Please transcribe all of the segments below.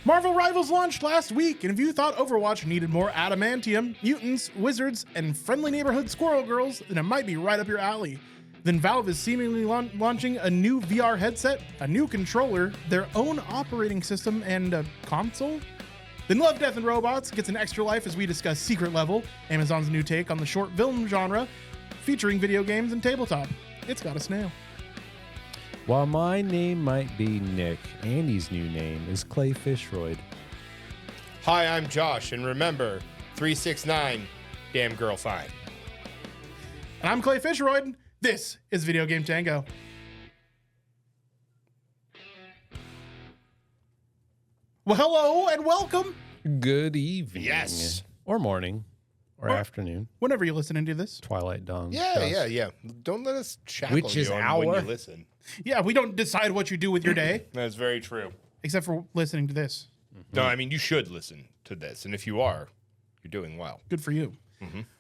Marvel Rivals launched last week, and if you thought Overwatch needed more adamantium, mutants, wizards, and friendly neighborhood squirrel girls, then it might be right up your alley. Then Valve is seemingly launching a new VR headset, a new controller, their own operating system, and a console. Then Love, Death, and Robots gets an extra life as we discuss Secret Level, Amazon's new take on the short film genre, featuring video games and tabletop. It's got a snail. While my name might be Nick, Andy's new name is Clay Fishroyd. Hi, I'm Josh, and remember, 369, damn girl fine. And I'm Clay Fishroyd. This is Video Game Tango. Well, hello and welcome. Good evening. Yes. Or morning. Or afternoon. Whenever you're listening to this. Twilight dawn. Yeah. Don't let us shackle Which is you on when our- you listen. Yeah, we don't decide what you do with your day, That's very true. except for listening to this. No, I mean, you should listen to this, and if you are, you're doing well. Good for you.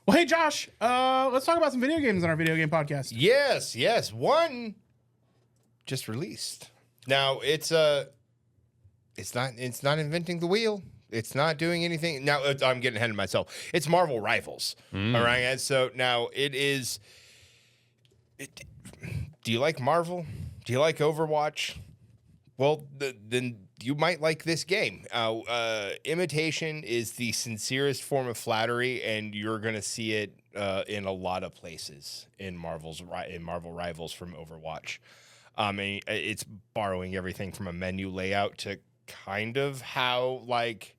Well, hey, Josh, let's talk about some video games on our video game podcast. Yes. One just released. Now it's not inventing the wheel. It's not doing anything. Now I'm getting ahead of myself. It's Marvel Rivals. All right. And so now it is. Do you like Marvel? Do you like Overwatch? Well, then you might like this game. Imitation is the sincerest form of flattery, and you're going to see it in a lot of places in Marvel Rivals from Overwatch. And it's borrowing everything from a menu layout to kind of how like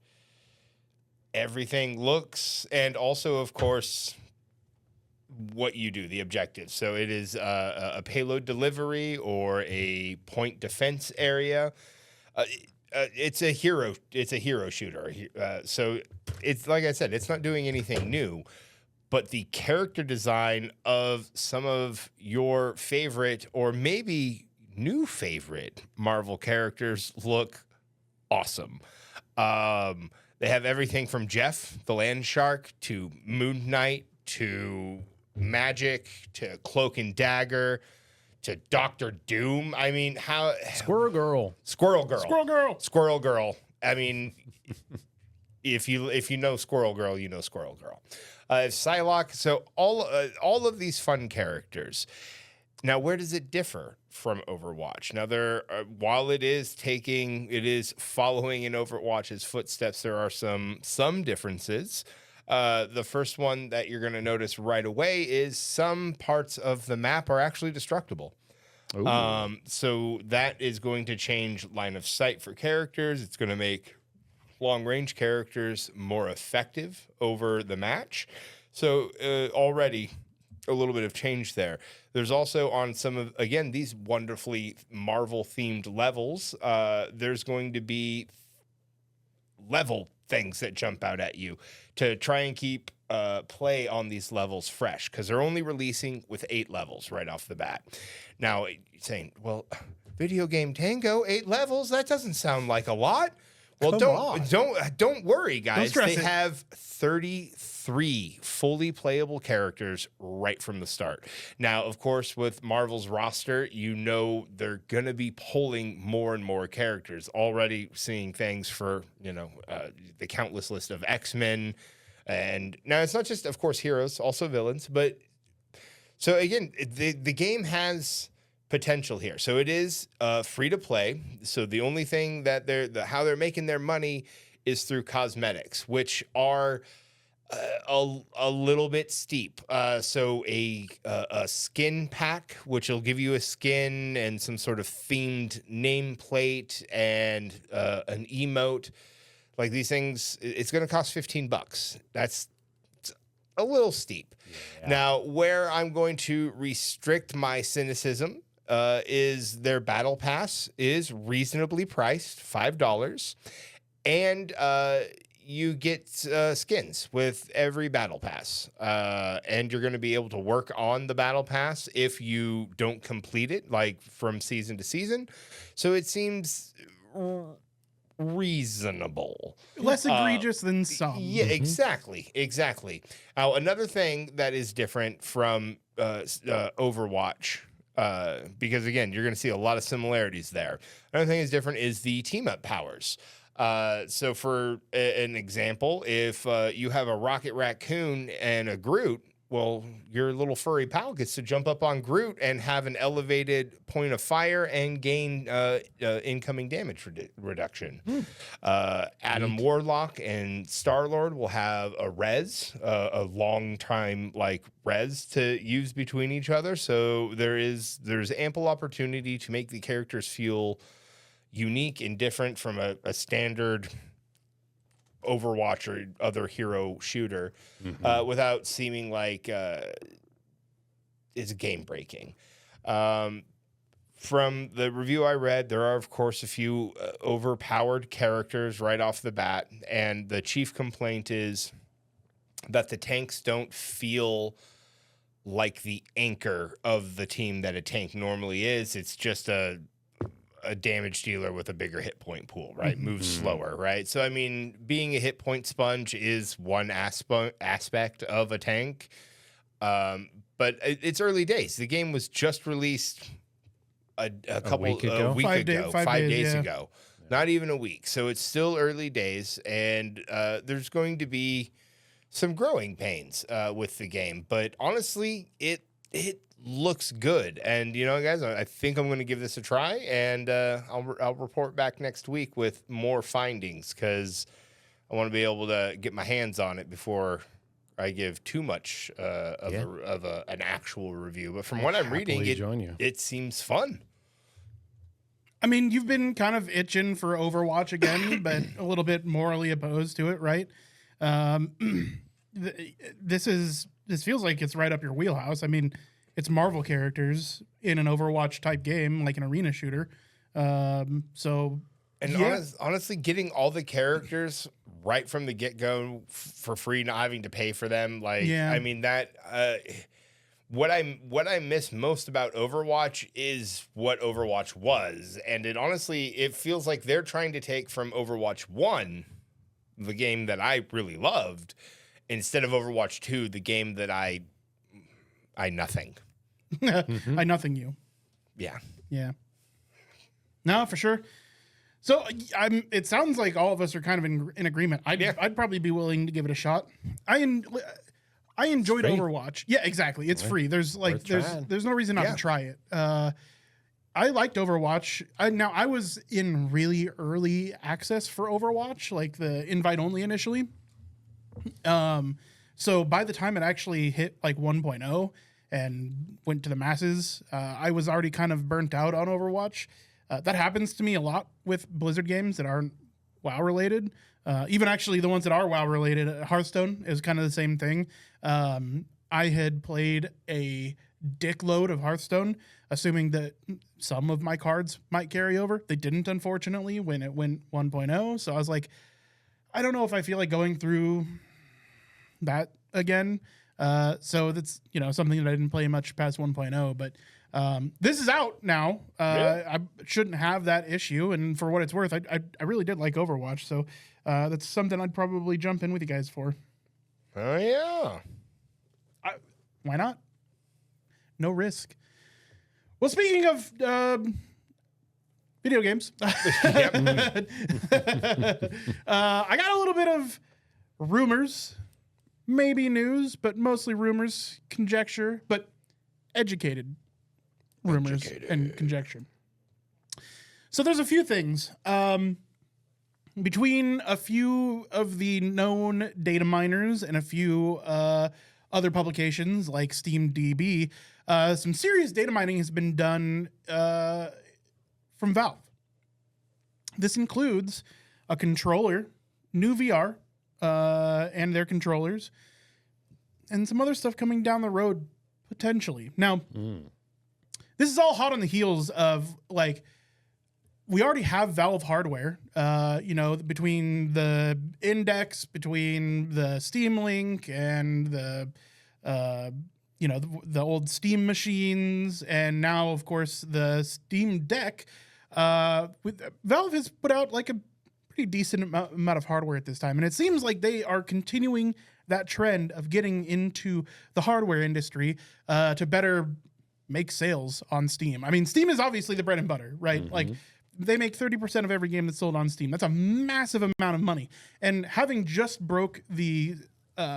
everything looks, and also, of course, what you do, the objective. So it is a payload delivery or a point defense area. It's a hero shooter. So it's like I said, it's not doing anything new, but the character design of some of your favorite or maybe new favorite Marvel characters look awesome. They have everything from Jeff, the land shark, to Moon Knight, to Magic, to Cloak and Dagger, to Doctor Doom. I mean, how Squirrel Girl. Squirrel Girl. I mean, if you know Squirrel Girl, you know Squirrel Girl. Psylocke. So all of these fun characters. Now, where does it differ from Overwatch? Now, while it is following in Overwatch's footsteps, there are some differences. The first one that you're going to notice right away is some parts of the map are actually destructible. So that is going to change line of sight for characters. It's going to make long-range characters more effective over the match. So already a little bit of change there. There's also on some of, again, these wonderfully Marvel-themed levels, there's going to be level things that jump out at you to try and keep play on these levels fresh, because they're only releasing with 8 levels right off the bat. Now, you're saying, well, Video Game Tango, 8 levels? That doesn't sound like a lot. Well, don't worry, guys. They have 33 fully playable characters right from the start. Now, of course, with Marvel's roster, you know they're going to be pulling more and more characters. Already seeing things for, the countless list of X-Men. And now it's not just, of course, heroes, also villains. But so again, the game has potential here. So it is free to play. So the only thing that how they're making their money is through cosmetics, which are a little bit steep. So a skin pack, which will give you a skin and some sort of themed nameplate and an emote. Like these things, it's going to cost $15. That's a little steep. Yeah. Now, where I'm going to restrict my cynicism is their battle pass is reasonably priced, $5, and you get skins with every battle pass, and you're going to be able to work on the battle pass if you don't complete it, like from season to season. So it seems reasonable, less egregious than some. Yeah, exactly. Now, another thing that is different from Overwatch, because again, you're going to see a lot of similarities there. Another thing that's different is the team up powers. So for an example, if you have a Rocket Raccoon and a Groot, well, your little furry pal gets to jump up on Groot and have an elevated point of fire and gain incoming damage reduction. Adam Warlock and Star-Lord will have a res, a long time like res to use between each other. So there's ample opportunity to make the characters feel unique and different from a standard Overwatch or other hero shooter without seeming like it's game breaking. From the review I read, there are, of course, a few overpowered characters right off the bat. And the chief complaint is that the tanks don't feel like the anchor of the team that a tank normally is. It's just a damage dealer with a bigger hit point pool, right? Moves slower, right? So, I mean, being a hit point sponge is one aspect of a tank. But it's early days. The game was just released a week ago. 5 days ago. Not even a week. So it's still early days, and there's going to be some growing pains with the game. But honestly, it looks good. And, you know, guys, I think I'm going to give this a try, and I'll report back next week with more findings, because I want to be able to get my hands on it before I give too much of an actual review. But from what I'm reading, it seems fun. I mean, you've been kind of itching for Overwatch again, but a little bit morally opposed to it, right? This feels like it's right up your wheelhouse. I mean, it's Marvel characters in an Overwatch type game, like an arena shooter. Honestly, getting all the characters right from the get-go for free, not having to pay for them, I mean, that what I miss most about Overwatch is what Overwatch was, and it feels like they're trying to take from Overwatch 1, the game that I really loved, instead of Overwatch 2, the game that I nothing. I nothing you. Yeah. Yeah. No, for sure. So it sounds like all of us are kind of in agreement. I'd probably be willing to give it a shot. I enjoyed Overwatch. Yeah, exactly. It's free. There's no reason not to try it. I liked Overwatch. I was in really early access for Overwatch, like the invite only initially. So by the time it actually hit like 1.0 and went to the masses, I was already kind of burnt out on Overwatch. That happens to me a lot with Blizzard games that aren't WoW related. Even actually the ones that are WoW related, Hearthstone is kind of the same thing. I had played a dickload of Hearthstone, assuming that some of my cards might carry over. They didn't, unfortunately, when it went 1.0. So I was like, I don't know if I feel like going through that again. So that's, something that I didn't play much past 1.0, but this is out now. I shouldn't have that issue. And for what it's worth, I really did like Overwatch. So that's something I'd probably jump in with you guys for. Oh, yeah. Why not? No risk. Well, speaking of video games, I got a little bit of rumors, maybe news, but mostly rumors, conjecture, but educated rumors and conjecture. So there's a few things. Between a few of the known data miners and a few other publications like SteamDB, some serious data mining has been done from Valve. This includes a controller, new VR, and their controllers, and some other stuff coming down the road potentially. Now, this is all hot on the heels of we already have Valve hardware, between the Index, between the Steam Link and the old Steam machines, and now, of course, the Steam Deck. Valve has put out a pretty decent amount of hardware at this time, and it seems like they are continuing that trend of getting into the hardware industry to better make sales on Steam. I mean, Steam is obviously the bread and butter, right? Mm-hmm. they make 30% of every game that's sold on Steam. That's a massive amount of money. And having just broke the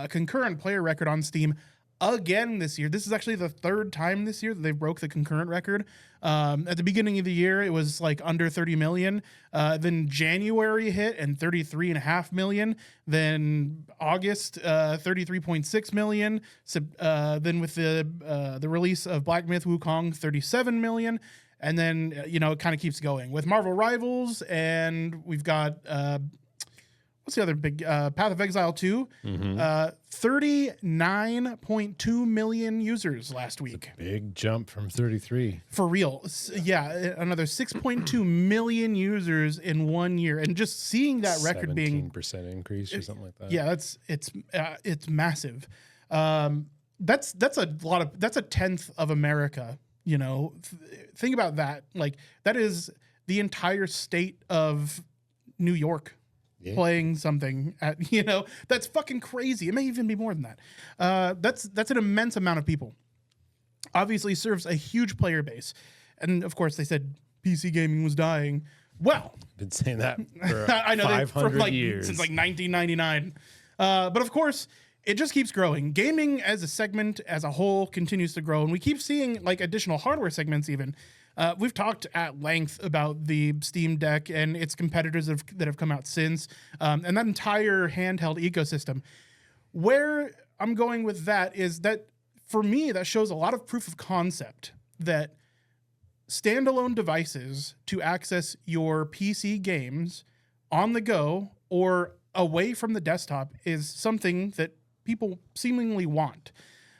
concurrent player record on Steam again this year. This is actually the third time this year that they broke the concurrent record. At the beginning of the year, it was like under 30 million. Then January hit and 33.5 million. Then August, 33.6 million. So, then with the release of Black Myth Wukong, 37 million. And then, it kind of keeps going with Marvel Rivals. And we've got, what's the other big, Path of Exile 2? 39.2 million users last week. Big jump from 33. For real. Yeah, another 6.2 million users in 1 year. And just seeing that record being 17% increase or something like that. Yeah, it's massive. That's a tenth of America, Think about that. Like, that is the entire state of New York. Yeah. Playing something at, that's fucking crazy. It may even be more than that. That's an immense amount of people. Obviously serves a huge player base. And of course they said PC gaming was dying. Well, been saying that for I know 500 years. Since like 1999. But of course it just keeps growing. Gaming as a segment as a whole continues to grow. And we keep seeing like additional hardware segments even. We've talked at length about the Steam Deck and its competitors that have come out since, and that entire handheld ecosystem. Where I'm going with that is that, for me, that shows a lot of proof of concept that standalone devices to access your PC games on the go or away from the desktop is something that people seemingly want.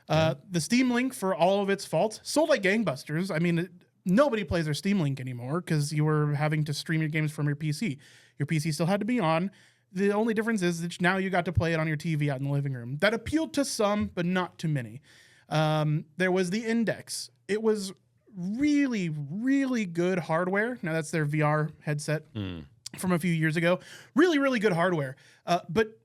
The Steam Link, for all of its faults, sold like gangbusters. I mean, nobody plays their Steam Link anymore because you were having to stream your games from your PC. Your PC still had to be on. The only difference is that now you got to play it on your TV out in the living room. That appealed to some, but not to many. There was the Index. It was really, really good hardware. Now that's their VR headset from a few years ago. Really, really good hardware, but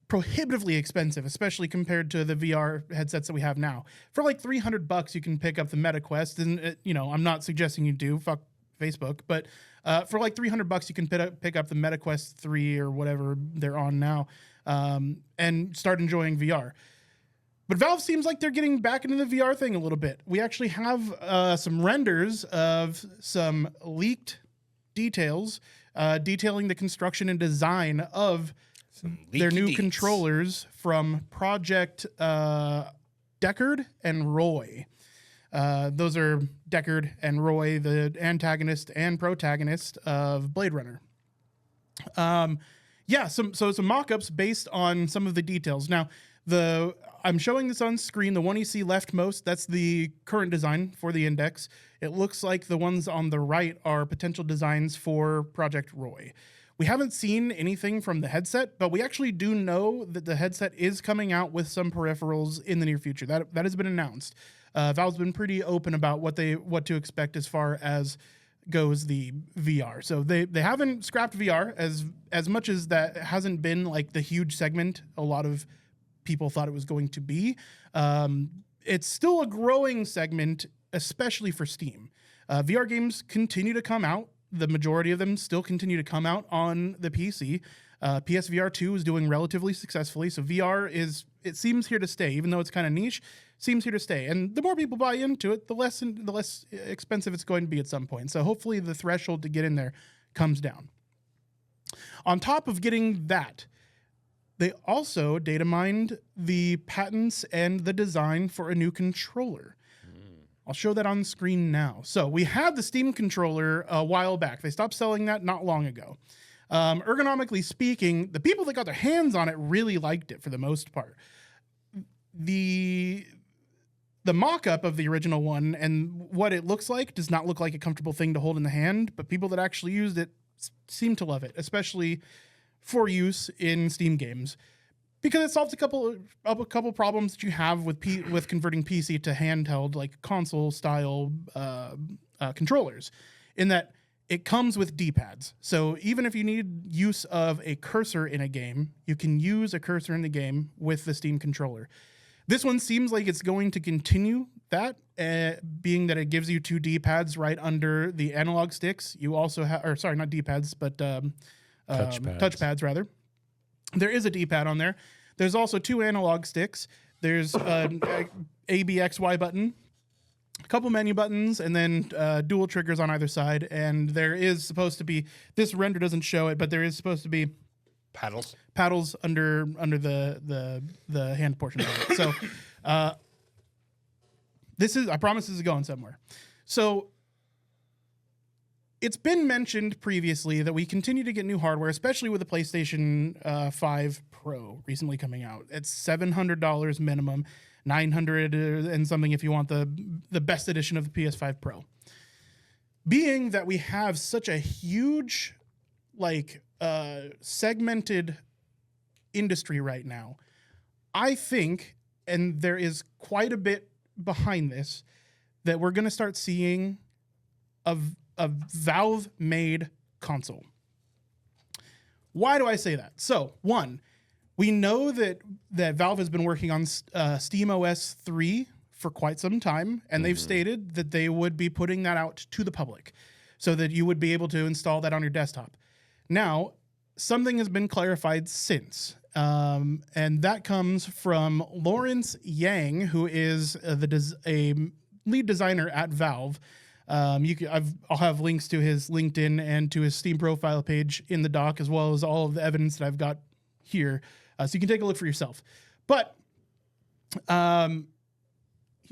prohibitively expensive, especially compared to the VR headsets that we have now. For like $300, you can pick up the MetaQuest, and I'm not suggesting you do. Fuck Facebook, but for like $300, you can pick up the MetaQuest 3 or whatever they're on now, and start enjoying VR. But Valve seems like they're getting back into the VR thing a little bit. We actually have some renders of some leaked details detailing the construction and design of their new controllers from Project Deckard and Roy. Those are Deckard and Roy, the antagonist and protagonist of Blade Runner. Some mock-ups based on some of the details. Now, I'm showing this on screen. The one you see leftmost, that's the current design for the Index. It looks like the ones on the right are potential designs for Project Roy. We haven't seen anything from the headset, but we actually do know that the headset is coming out with some peripherals in the near future. That has been announced. Valve's been pretty open about what to expect as far as goes the VR. So they haven't scrapped VR as much as that hasn't been like the huge segment a lot of people thought it was going to be. It's still a growing segment, especially for Steam. VR games continue to come out. The majority of them still continue to come out on the PC. PSVR 2 is doing relatively successfully. So VR it seems here to stay, even though it's kind of niche, seems here to stay. And the more people buy into it, the less expensive it's going to be at some point. So hopefully the threshold to get in there comes down. On top of getting that, they also data mined the patents and the design for a new controller. I'll show that on screen now. So we had the Steam controller a while back. They stopped selling that not long ago. Ergonomically speaking, the people that got their hands on it really liked it for the most part. The mock-up of the original one and what it looks like does not look like a comfortable thing to hold in the hand, but people that actually used it seem to love it, especially for use in Steam games. Because it solves a couple problems that you have with converting PC to handheld, like console style controllers, in that it comes with D-pads. So even if you need use of a cursor in a game, you can use a cursor in the game with the Steam controller. This one seems like it's going to continue that, being that it gives you 2 D-pads right under the analog sticks. You also have, or sorry, not D-pads, but touchpads rather. There is a D-pad on there. There's also 2 analog sticks. There's an A, B, X, Y button, a couple menu buttons, and then dual triggers on either side. And there is supposed to be, this render doesn't show it, but there is supposed to be paddles under the hand portion of it. So I promise this is going somewhere. So it's been mentioned previously that we continue to get new hardware, especially with the PlayStation 5 Pro recently coming out. It's $700 minimum, $900 and something if you want the best edition of the PS5 Pro. Being that we have such a huge, segmented industry right now, I think, and there is quite a bit behind this, that we're going to start seeing a Valve-made console. Why do I say that? So, one, we know that Valve has been working on SteamOS 3 for quite some time, and they've stated that they would be putting that out to the public so that you would be able to install that on your desktop. Now, something has been clarified since, and that comes from Lawrence Yang, who is a lead designer at Valve. I'll have links to his LinkedIn and to his Steam profile page in the doc, as well as all of the evidence that I've got here, so you can take a look for yourself. But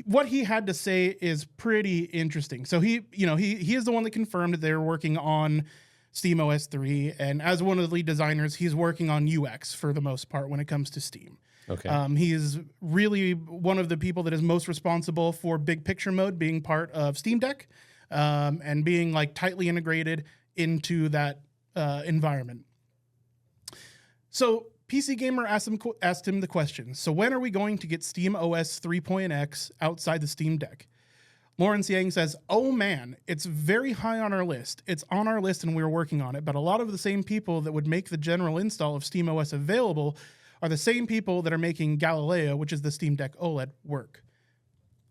what he had to say is pretty interesting. So he is the one that confirmed that they're working on SteamOS 3, and as one of the lead designers, he's working on UX for the most part when it comes to Steam. Okay. He is really one of the people that is most responsible for big picture mode being part of Steam Deck, and being tightly integrated into that environment. So PC Gamer asked him the question, so when are we going to get SteamOS 3.x outside the Steam Deck? Lawrence Yang says, oh man, it's very high on our list. It's on our list and we're working on it, but a lot of the same people that would make the general install of SteamOS available are the same people that are making Galileo, which is the Steam Deck OLED, work.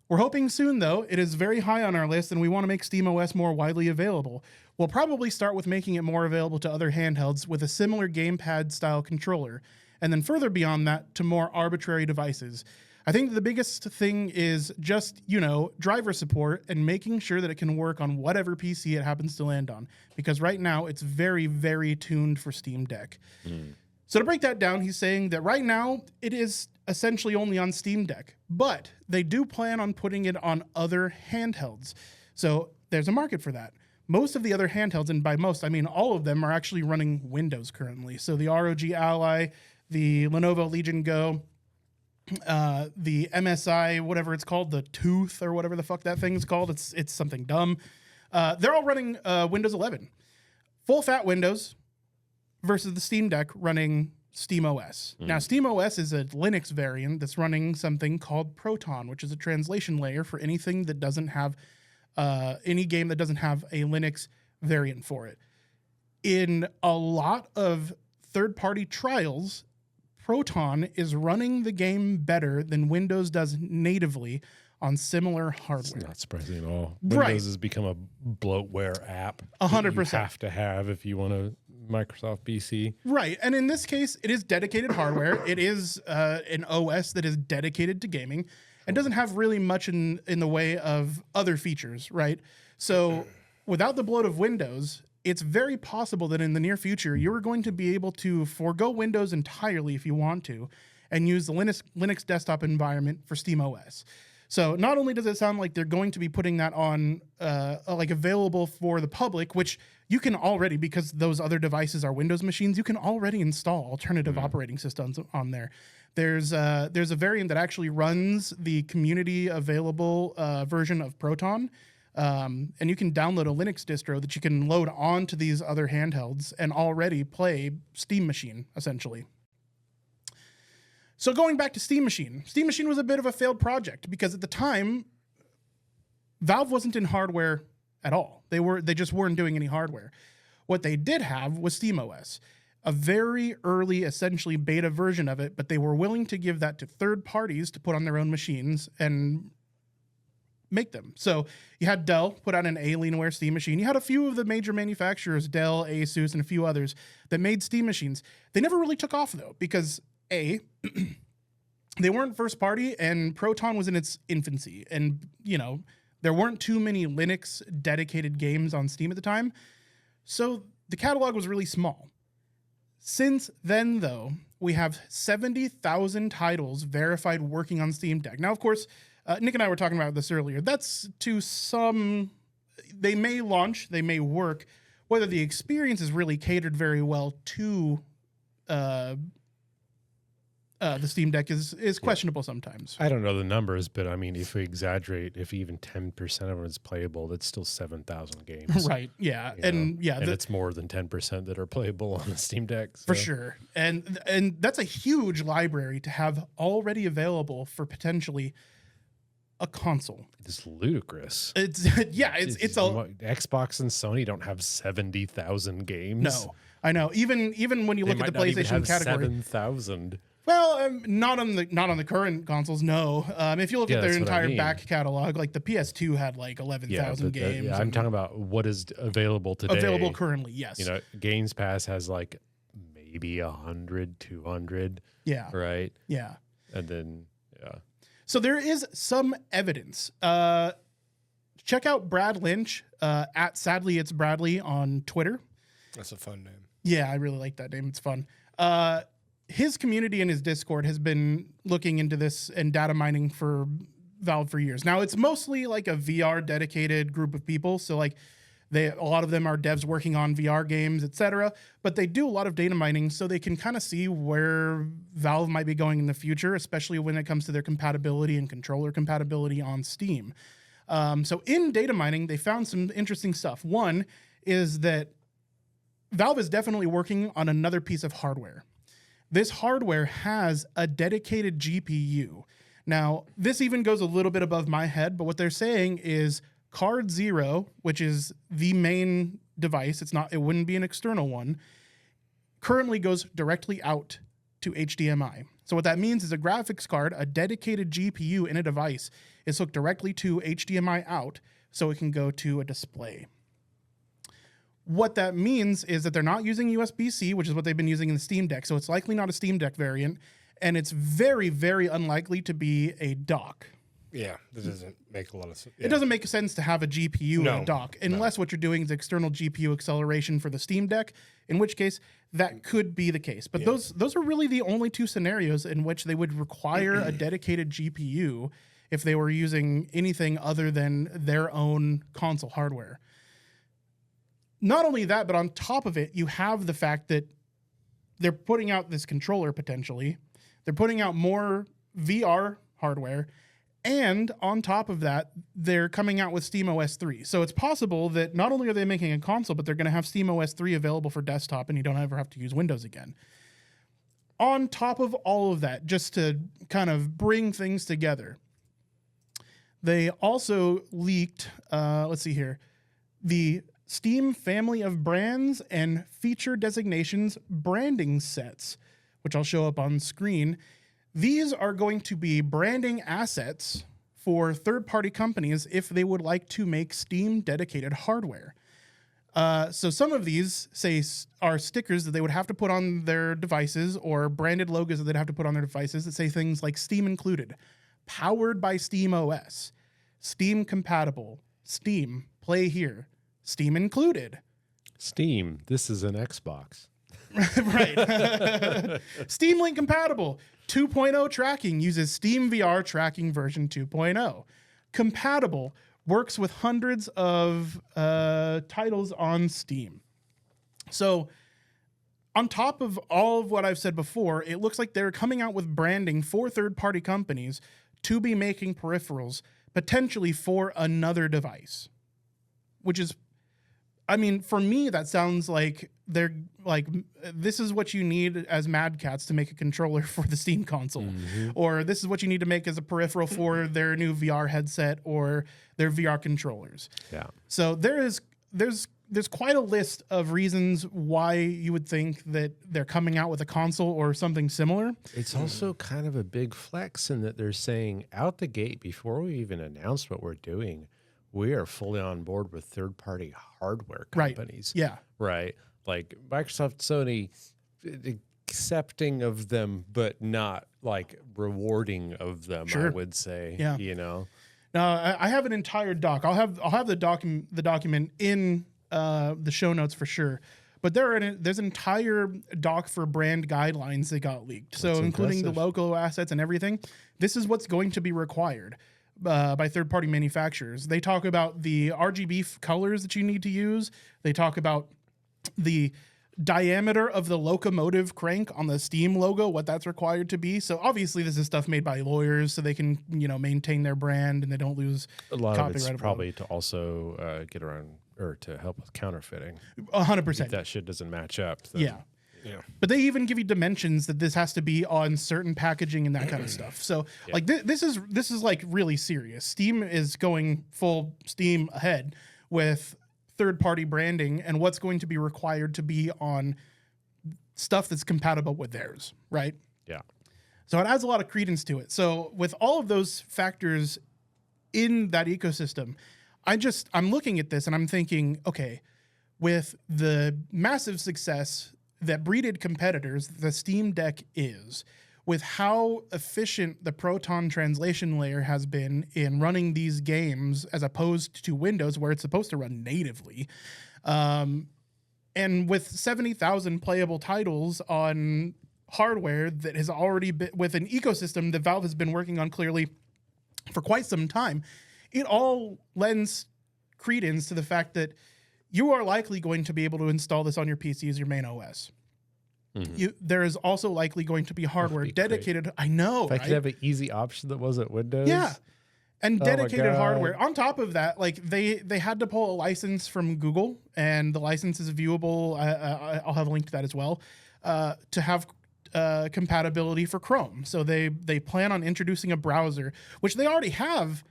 We're hoping soon, though. It is very high on our list, and we want to make SteamOS more widely available. We'll probably start with making it more available to other handhelds with a similar gamepad-style controller, and then further beyond that to more arbitrary devices. I think the biggest thing is just, driver support and making sure that it can work on whatever PC it happens to land on, because right now it's very, very tuned for Steam Deck. So to break that down, he's saying that right now it is essentially only on Steam Deck, but they do plan on putting it on other handhelds. So there's a market for that. Most of the other handhelds, and by most, I mean all of them, are actually running Windows currently. So the ROG Ally, the Lenovo Legion Go, the MSI, whatever it's called, the Tooth or whatever the fuck that thing's called. It's something dumb. They're all running Windows 11. Full fat Windows versus the Steam Deck running SteamOS. Now, SteamOS is a Linux variant that's running something called Proton, which is a translation layer for anything that doesn't have any game that doesn't have a Linux variant for it. In a lot of third-party trials, Proton is running the game better than Windows does natively on similar hardware. It's not surprising at all. Right. Windows has become a bloatware app. 100%. You have to have if you want a Microsoft PC. Right. And in this case, it is dedicated hardware. It is an OS that is dedicated to gaming and doesn't have really much in the way of other features, right? So without the bloat of Windows, it's very possible that in the near future, you're going to be able to forego Windows entirely if you want to and use the Linux desktop environment for SteamOS. So not only does it sound like they're going to be putting that on available for the public, which you can already, because those other devices are Windows machines, you can already install alternative operating systems on there. There's a variant that actually runs the community available version of Proton. And you can download a Linux distro that you can load onto these other handhelds and already play Steam Machine, essentially. So going back to Steam Machine was a bit of a failed project because at the time, Valve wasn't in hardware at all. They just weren't doing any hardware. What they did have was SteamOS, a very early, essentially beta version of it, but they were willing to give that to third parties to put on their own machines and make them. So you had Dell put out an Alienware Steam machine. You had a few of the major manufacturers, Dell, Asus, and a few others that made Steam machines. They never really took off though, because A, they weren't first party and Proton was in its infancy. And, there weren't too many Linux dedicated games on Steam at the time. So the catalog was really small. Since then, though, we have 70,000 titles verified working on Steam Deck. Now, of course, Nick and I were talking about this earlier. That's to some, they may launch, they may work. Whether the experience is really catered very well to the Steam Deck is questionable sometimes. I don't know the numbers, but I mean, if we exaggerate, if even 10% of it is playable, that's still 7,000 games. Right. Yeah. And it's more than 10% that are playable on the Steam Deck. So. For sure. And that's a huge library to have already available for potentially a console. It's ludicrous. It's Xbox and Sony don't have 70,000 games. No, I know. Even when you look at the PlayStation category, 7,000. Well, not on the current consoles. No. If you look at their entire back catalog, like the PS2 had like 11,000 games. I'm talking about what is available today. Available currently, yes. Games Pass has like maybe 100, 200. Yeah. Right. Yeah. And then So there is some evidence. Check out Brad Lynch at Sadly It's Bradley on Twitter. That's a fun name. Yeah, I really like that name. It's fun. His community in his Discord has been looking into this and data mining for Valve for years. Now, it's mostly like a VR dedicated group of people. So like a lot of them are devs working on VR games, etc. But they do a lot of data mining so they can kind of see where Valve might be going in the future, especially when it comes to their compatibility and controller compatibility on Steam. So in data mining, they found some interesting stuff. One is that Valve is definitely working on another piece of hardware. This hardware has a dedicated GPU. Now, this even goes a little bit above my head, but what they're saying is Card 0, which is the main device, it wouldn't be an external one, currently goes directly out to HDMI. So what that means is a graphics card, a dedicated GPU in a device, is hooked directly to HDMI out so it can go to a display. What that means is that they're not using USB-C, which is what they've been using in the Steam Deck. So it's likely not a Steam Deck variant. And it's very, very unlikely to be a dock. Yeah, that doesn't make a lot of sense. Yeah. It doesn't make sense to have a GPU in a dock unless what you're doing is external GPU acceleration for the Steam Deck, in which case that could be the case. But those are really the only two scenarios in which they would require a dedicated GPU if they were using anything other than their own console hardware. Not only that, but on top of it, you have the fact that they're putting out this controller potentially. They're putting out more VR hardware. And on top of that, they're coming out with SteamOS 3. So it's possible that not only are they making a console, but they're going to have SteamOS 3 available for desktop and you don't ever have to use Windows again. On top of all of that, just to kind of bring things together, they also leaked, let's see here, the Steam family of brands and feature designations branding sets, which I'll show up on screen. These are going to be branding assets for third-party companies if they would like to make Steam-dedicated hardware. So some of these are stickers that they would have to put on their devices or branded logos that they'd have to put on their devices that say things like Steam included, powered by SteamOS, Steam compatible, Steam, play here, Steam included. Steam, this is an Xbox. Right. Steam Link compatible. 2.0 tracking uses Steam VR tracking version 2.0. Compatible works with hundreds of titles on Steam. So on top of all of what I've said before, it looks like they're coming out with branding for third-party companies to be making peripherals potentially for another device, which is, I mean, for me, that sounds like they're like, this is what you need as Mad Cats to make a controller for the Steam console, or this is what you need to make as a peripheral for their new VR headset or their VR controllers. Yeah. So there's there's quite a list of reasons why you would think that they're coming out with a console or something similar. It's also kind of a big flex in that they're saying out the gate, before we even announce what we're doing, we are fully on board with third-party hardware companies. Yeah. Right. Like Microsoft, Sony, accepting of them, but not like rewarding of them, I Sure. would say. Yeah. You know? Now, I have an entire doc. I'll have the document in the show notes for sure. But there's an entire doc for brand guidelines that got leaked. So That's including impressive. the logo assets and everything. This is what's going to be required by third-party manufacturers. They talk about the RGB colors that you need to use. They talk about the diameter of the locomotive crank on the Steam logo, what that's required to be. So obviously this is stuff made by lawyers so they can, maintain their brand and they don't lose A lot of it's copyright. probably to also get around or to help with counterfeiting. 100%. If that shit doesn't match up. then- Yeah. But they even give you dimensions that this has to be on certain packaging and that kind of stuff. So like this is like really serious. Steam is going full steam ahead with third-party branding and what's going to be required to be on stuff that's compatible with theirs, right? Yeah. So it adds a lot of credence to it. So with all of those factors in that ecosystem, I'm looking at this and I'm thinking, okay, with the massive success that breeded competitors the Steam Deck is, with how efficient the Proton translation layer has been in running these games as opposed to Windows where it's supposed to run natively, and with 70,000 playable titles on hardware that has already been with an ecosystem that Valve has been working on clearly for quite some time, it all lends credence to the fact that you are likely going to be able to install this on your PC as your main OS. There is also likely going to be hardware be dedicated. I know, If I right? could have an easy option that wasn't Windows. Yeah. And Oh my dedicated God. hardware. On top of that, like they had to pull a license from Google, and the license is viewable. I'll have a link to that as well, to have compatibility for Chrome. So they plan on introducing a browser, which they already have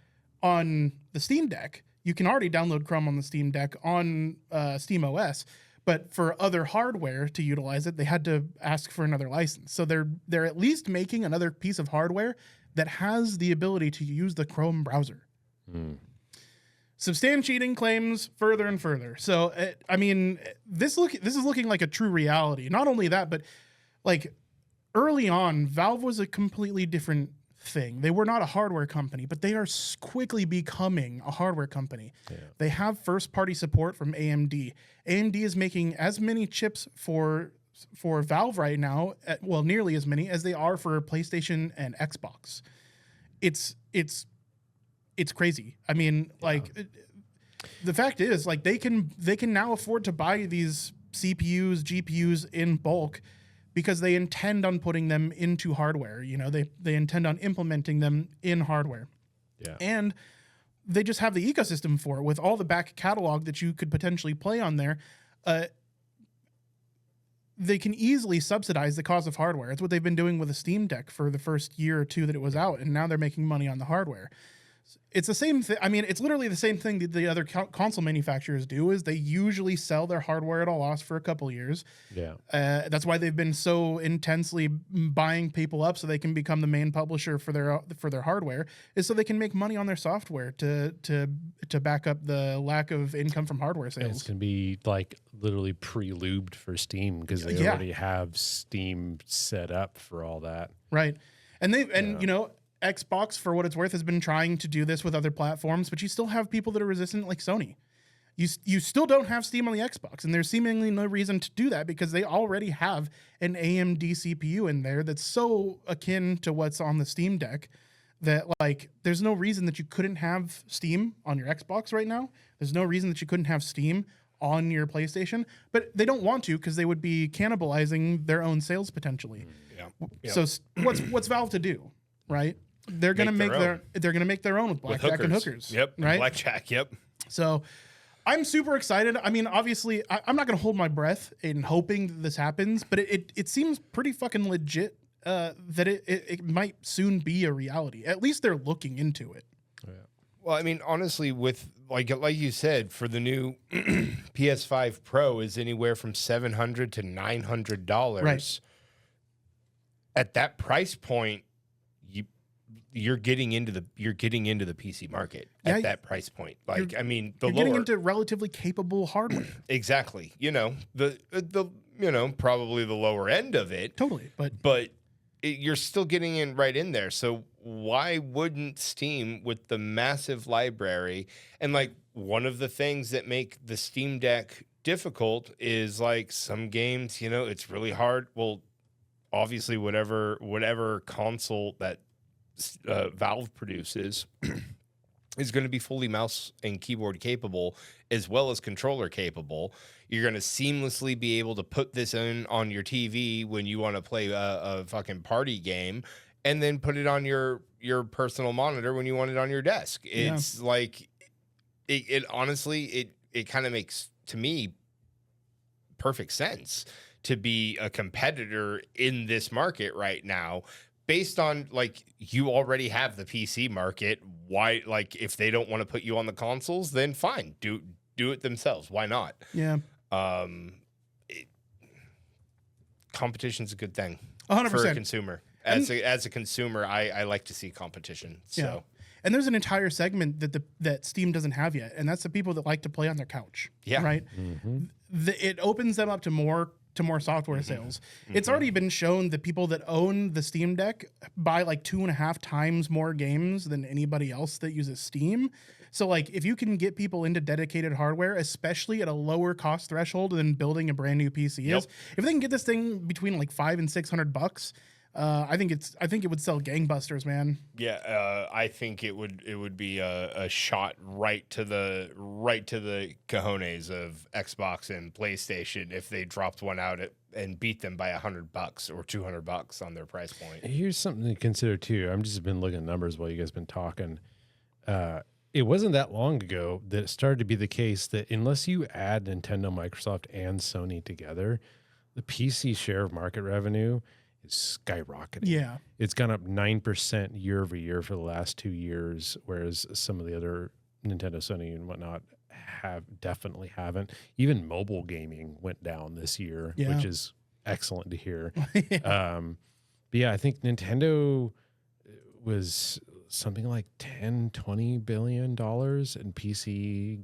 on the Steam Deck. You can already download Chrome on the Steam Deck on Steam OS. But for other hardware to utilize it, they had to ask for another license. So they're at least making another piece of hardware that has the ability to use the Chrome browser. Substantiating claims further and further. So this is looking like a true reality. Not only that, but like early on, Valve was a completely different thing. They were not a hardware company, but they are quickly becoming a hardware company. Yeah. They have first-party support from AMD. AMD is making as many chips for Valve right now, well, nearly as many as they are for PlayStation and Xbox. It's crazy. I mean, the fact is, like they can now afford to buy these CPUs, GPUs in bulk, because they intend on putting them into hardware. They intend on implementing them in hardware. Yeah. And they just have the ecosystem for it with all the back catalog that you could potentially play on there. They can easily subsidize the cost of hardware. It's what they've been doing with the Steam Deck for the first year or two that it was out, and now they're making money on the hardware. It's the same thing. I mean, it's literally the same thing that the other console manufacturers do. Is they usually sell their hardware at a loss for a couple years. Yeah. That's why they've been so intensely buying people up so they can become the main publisher for their hardware, is so they can make money on their software to back up the lack of income from hardware And it's sales. going to be like literally pre-lubed for Steam because they already have Steam set up for all that. Right. And Xbox, for what it's worth, has been trying to do this with other platforms, but you still have people that are resistant, like Sony. You still don't have Steam on the Xbox, and there's seemingly no reason to do that because they already have an AMD CPU in there that's so akin to what's on the Steam Deck that, like, there's no reason that you couldn't have Steam on your Xbox right now. There's no reason that you couldn't have Steam on your PlayStation, but they don't want to because they would be cannibalizing their own sales potentially. Yeah. So what's Valve to do, right? They're gonna make their own with blackjack and hookers. Yep. Right. Blackjack. Yep. So I'm super excited. I mean, obviously, I'm not gonna hold my breath in hoping that this happens, but it seems pretty fucking legit that it might soon be a reality. At least they're looking into it. Well, I mean, honestly, with like you said, for the new PS5 Pro is anywhere from $700 to $900. Right. At that price point, you're getting into the PC market at that price point. Like, I mean, you're getting into relatively capable hardware. Exactly. You know, the probably the lower end of it. Totally, but you're still getting in right in there. So why wouldn't Steam, with the massive library, and like one of the things that make the Steam Deck difficult is like some games, you know, it's really hard. Well, obviously whatever console that Valve produces is going to be fully mouse and keyboard capable as well as controller capable. You're going to seamlessly be able to put this in on your TV when you want to play a fucking party game, and then put it on your personal monitor when you want it on your desk. It's like it honestly it kind of makes, to me, perfect sense to be a competitor in this market right now, based on like you already have the PC market. Why, like, if they don't want to put you on the consoles, then fine, do it themselves. Why not? Yeah. Competition's a good thing 100%. for a consumer. As a consumer, I like to see competition. So. Yeah. And there's an entire segment that Steam doesn't have yet, and that's the people that like to play on their couch. Yeah. Right. It opens them up to more software sales. It's already been shown that people that own the Steam Deck buy like 2.5 times more games than anybody else that uses Steam. So like, if you can get people into dedicated hardware, especially at a lower cost threshold than building a brand new PC is, if they can get this thing between like $500 and $600, I think it would sell gangbusters, man. Yeah, I think it would be a shot right to the cojones of Xbox and PlayStation if they dropped one out and beat them by $100 or $200 on their price point. Here's something to consider too. I've just been looking at numbers while you guys been talking. It wasn't that long ago that it started to be the case that unless you add Nintendo, Microsoft, and Sony together, the PC share of market revenue is skyrocketing. Yeah. It's gone up 9% year over year for the last 2 years, whereas some of the other Nintendo, Sony, and whatnot definitely haven't. Even mobile gaming went down this year, which is excellent to hear. But yeah, I think Nintendo was something like $10-20 billion, and PC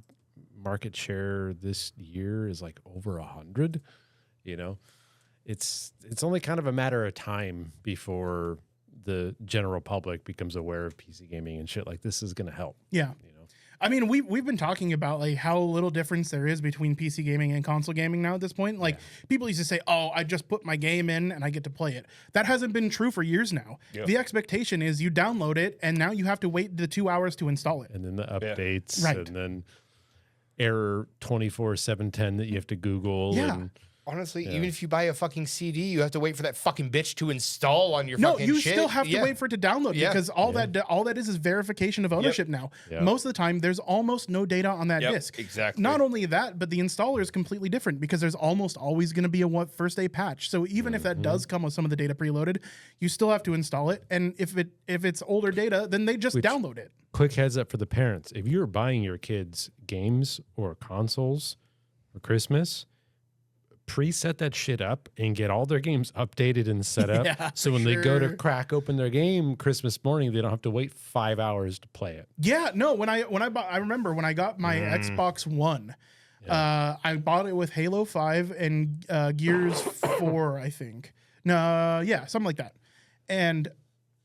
market share this year is like over 100. You know, it's only kind of a matter of time before the general public becomes aware of PC gaming, and shit like this is going to help. Yeah. You know? I mean, we've been talking about like how little difference there is between PC gaming and console gaming now at this point. Like people used to say, "Oh, I just put my game in and I get to play it." That hasn't been true for years now. Yep. The expectation is you download it and now you have to wait the 2 hours to install it, and then the updates, right, and then error 24/710 that you have to Google. Yeah. And honestly, even if you buy a fucking CD, you have to wait for that fucking bitch to install on your fucking shit. No, you still have to wait for it to download because all that is verification of ownership now. Yep. Most of the time, there's almost no data on that disc. Exactly. Not only that, but the installer is completely different because there's almost always going to be a first day patch. So even if that does come with some of the data preloaded, you still have to install it. And if it's older data, then they just download it. Quick heads up for the parents. If you're buying your kids games or consoles for Christmas, preset that shit up and get all their games updated and set up. So when they go to crack open their game Christmas morning, they don't have to wait 5 hours to play it. Yeah, no, I remember when I got my Xbox One, I bought it with Halo 5 and Gears 4, I think. No, yeah, something like that. And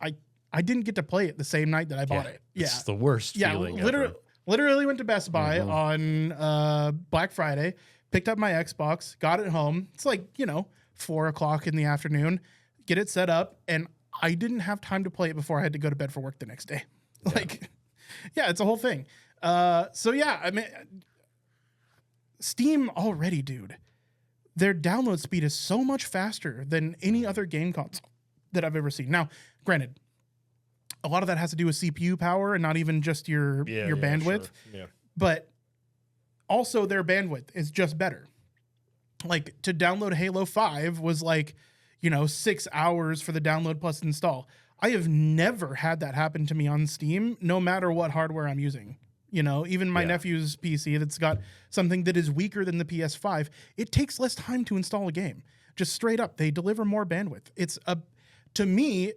I didn't get to play it the same night that I bought it. Yeah. It's the worst feeling ever. Literally went to Best Buy on Black Friday, picked up my Xbox, got it home. It's like, 4:00 in the afternoon, get it set up, and I didn't have time to play it before I had to go to bed for work the next day. It's a whole thing. So yeah, I mean, Steam already, dude, their download speed is so much faster than any other game console that I've ever seen. Now, granted, a lot of that has to do with CPU power and not even just your bandwidth. Sure. Yeah. But also their bandwidth is just better. Like to download Halo 5 was like, 6 hours for the download plus install. I have never had that happen to me on Steam, no matter what hardware I'm using. You know, even my nephew's PC that's got something that is weaker than the PS5, it takes less time to install a game. Just straight up, they deliver more bandwidth. To me,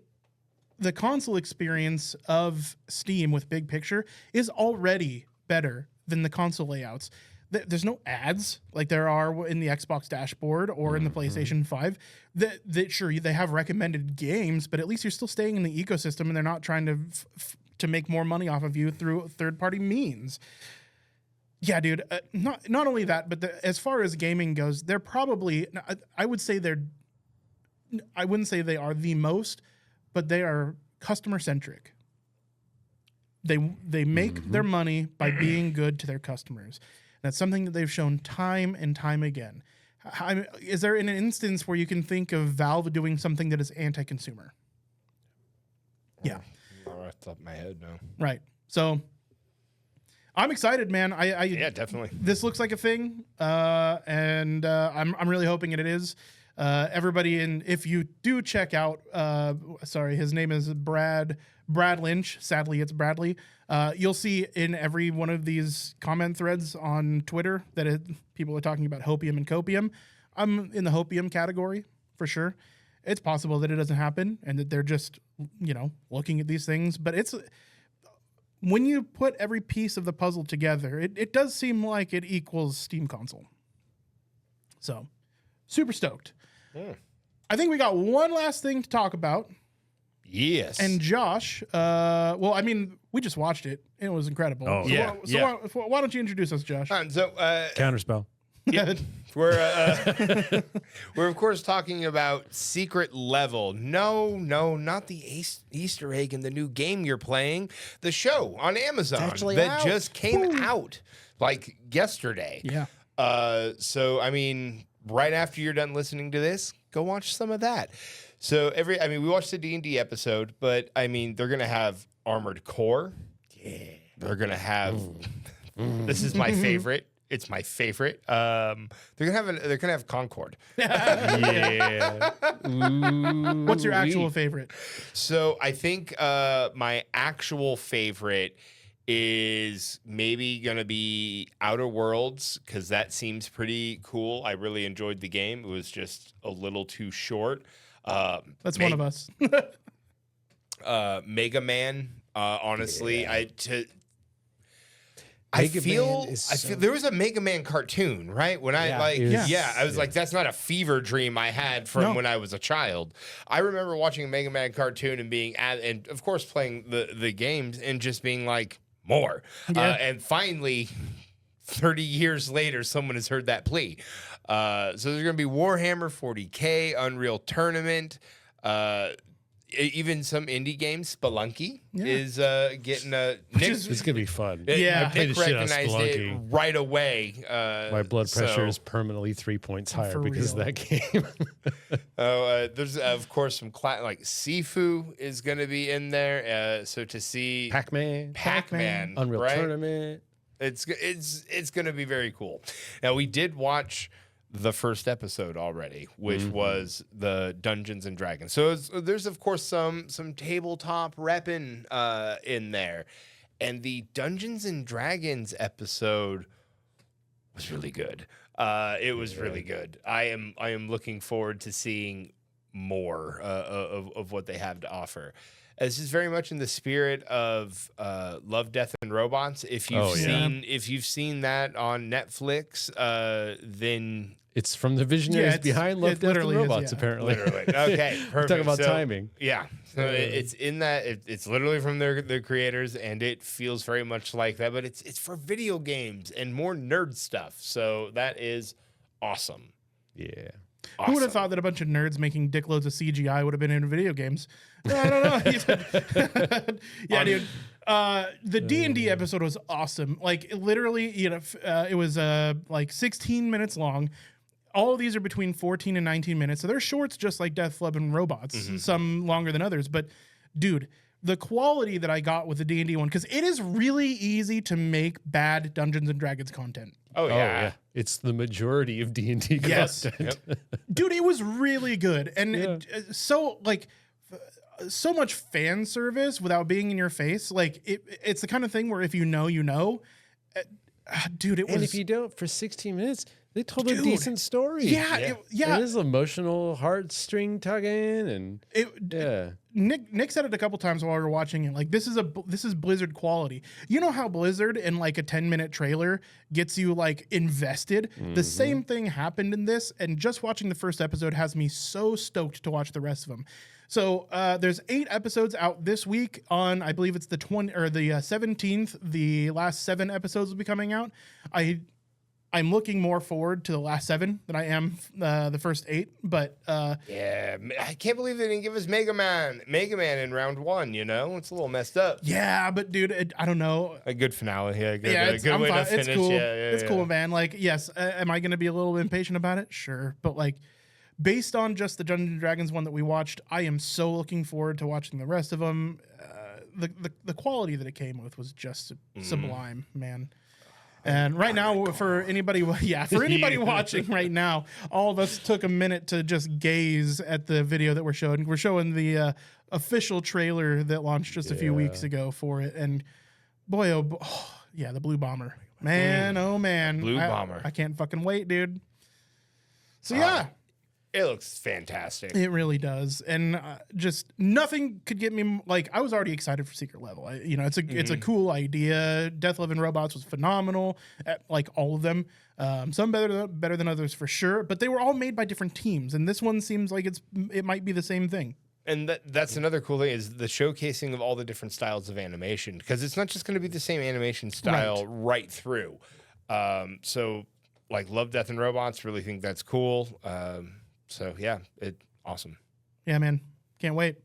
the console experience of Steam with Big Picture is already better than the console layouts. There's no ads like there are in the Xbox dashboard or in the PlayStation 5. That sure, they have recommended games, but at least you're still staying in the ecosystem and they're not trying to make more money off of you through third-party means. Yeah, dude. Not only that, but as far as gaming goes, they're probably, I would say I wouldn't say they are the most, but they are customer-centric. They make their money by being good to their customers. That's something that they've shown time and time again. Is there an instance where you can think of Valve doing something that is anti-consumer? Yeah. Not off the top of my head, no. Right. So I'm excited, man. Yeah, definitely. This looks like a thing, and I'm really hoping it is. Everybody, if you do check out, his name is Brad Lynch. Sadly, it's Bradley. You'll see in every one of these comment threads on Twitter that people are talking about hopium and copium. I'm in the hopium category for sure. It's possible that it doesn't happen and that they're just, looking at these things. But when you put every piece of the puzzle together, it does seem like it equals Steam console. So, super stoked. Yeah. I think we got one last thing to talk about. Yes. And Josh, we just watched it. And it was incredible. Oh, Why don't you introduce us, Josh? Counterspell. Yeah. We're of course talking about Secret Level. No, not the Easter egg in the new game you're playing. The show on Amazon that just came out like yesterday. Yeah. Right after you're done listening to this, go watch some of that. So we watched the D&D episode, but they're gonna have Armored Core. Yeah. They're gonna have. This is my favorite. It's my favorite. They're gonna have Concord. Yeah. What's your actual favorite? So I think my actual favorite is maybe gonna be Outer Worlds, because that seems pretty cool. I really enjoyed the game. It was just a little too short. That's one of us. Mega Man. Honestly, Yeah. I feel there was a Mega Man cartoon, right? When I was like, that's not a fever dream I had from when I was a child. I remember watching a Mega Man cartoon and and of course playing the games and just being like, more. Yeah. And finally, 30 years later, someone has heard that plea. So there's going to be Warhammer 40K, Unreal Tournament, even some indie games. Spelunky is getting a... It's going to be fun. Yeah. I played Nick the shit out of recognized it Spelunky. right away. My blood pressure is permanently 3 points higher For because real. of that game. There's, of course, some like Sifu is going to be in there. So to see... Pac-Man. Unreal right? Tournament. It's going to be very cool. Now, we did watch the first episode already, which was the Dungeons and Dragons. So there's of course some tabletop repping in there, and the Dungeons and Dragons episode was really good. It was really good. I am looking forward to seeing more of what they have to offer. This is very much in the spirit of Love, Death, and Robots. If you've seen that on Netflix, then It's from the visionaries behind Love, Death, and Robots, apparently. literally. Okay, perfect. Talking about timing. Yeah. So it's in that. It's literally from their creators, and it feels very much like that. But it's for video games and more nerd stuff. So that is awesome. Yeah. Who would have thought that a bunch of nerds making dickloads of CGI would have been in video games? I don't know. Yeah, dude. The D&D episode was awesome. Like, literally, it was like 16 minutes long. All of these are between 14 and 19 minutes. So they're shorts just like Death, Love, and Robots. Some longer than others. But, dude, the quality that I got with the D&D one, because it is really easy to make bad Dungeons and Dragons content. Oh yeah. It's the majority of D&D Yes. content. Dude, it was really good. And so, like, so much fan service without being in your face. Like it's the kind of thing where if you know, you know. Dude, it was. And if you don't, for 16 minutes, they told a decent story. Yeah. It is emotional, heartstring tugging, and Nick said it a couple times while we were watching it. Like this is Blizzard quality. You know how Blizzard in like a 10-minute trailer gets you like invested. The same thing happened in this, and just watching the first episode has me so stoked to watch the rest of them. So there's 8 episodes out this week on, I believe it's the 17th. The last 7 episodes will be coming out. I'm looking more forward to the last 7 than I am the first 8. But yeah, I can't believe they didn't give us Mega Man in round 1. You know, it's a little messed up. Yeah, but dude, I don't know. A good finale. Yeah, good I'm way fine. to finish. It's cool. It's Cool, man. Like, yes, am I going to be a little impatient about it? Sure, but like, based on just the Dungeons and Dragons one that we watched, I am so looking forward to watching the rest of them. The quality that it came with was just sublime, man. And right now, for anybody watching right now, all of us took a minute to just gaze at the video that we're showing. We're showing the official trailer that launched just a few weeks ago for it, and boy, the Blue Bomber, man, oh man, Blue Bomber. I can't fucking wait, dude. So yeah. It looks fantastic. It really does, and just nothing could get me. Like I was already excited for Secret Level. It's a cool idea. Death, Love, and Robots was phenomenal. Like all of them, some better than others for sure. But they were all made by different teams, and this one seems like it might be the same thing. And that's another cool thing is the showcasing of all the different styles of animation, because it's not just going to be the same animation style right through. So like love Death and Robots. Really think that's cool. So yeah, awesome. Yeah, man. Can't wait.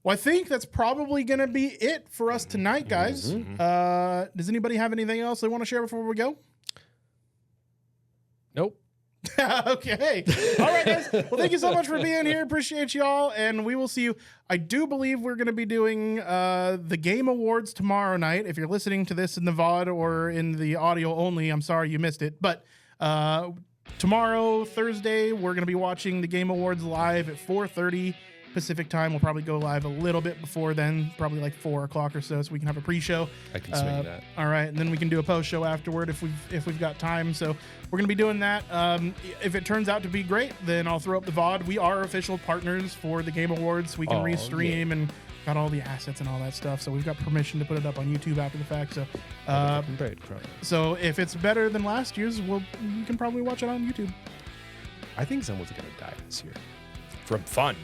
Well, I think that's probably going to be it for us tonight, guys. Does anybody have anything else they want to share before we go? Nope. Okay. All right, guys. Well, thank you so much for being here. Appreciate y'all. And we will see you. I do believe we're going to be doing the Game Awards tomorrow night. If you're listening to this in the VOD or in the audio only, I'm sorry you missed it. But tomorrow, Thursday, we're going to be watching the Game Awards live at 4:30 Pacific time. We'll probably go live a little bit before then, probably like 4 o'clock or so we can have a pre-show. I can swing that. All right, and then we can do a post-show afterward if we've got time. So we're going to be doing that. If it turns out to be great, then I'll throw up the VOD. We are official partners for the Game Awards. We can restream and got all the assets and all that stuff. So we've got permission to put it up on YouTube after the fact. So so if it's better than last year's, you can probably watch it on YouTube. I think someone's going to die this year. From fun.